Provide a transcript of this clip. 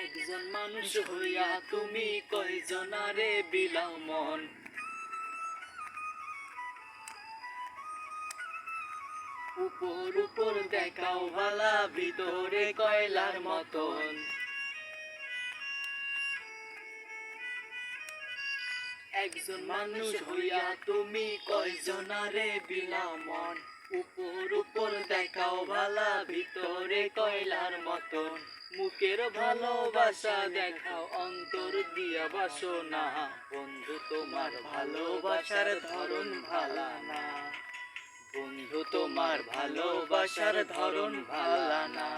একজন মানুষ হইয়া তুমি কয়জনারে বিলাও মন। উপর উপর দেখাও ভালা, ভিতরে কয়লার মতন। একজন মানুষ হইয়া তুমি কয়জনারে বিলাও মন। উপর উপর দেখাও ভালা, ভিতরে কয়লার মতন। মুখের ভালোবাসা দেখাও, অন্তর দিয়া বাসনা। বন্ধু তোমার ভালোবাসার ধরন ভালা না, বন্ধু তোমার ভালোবাসার ধরন ভালা না।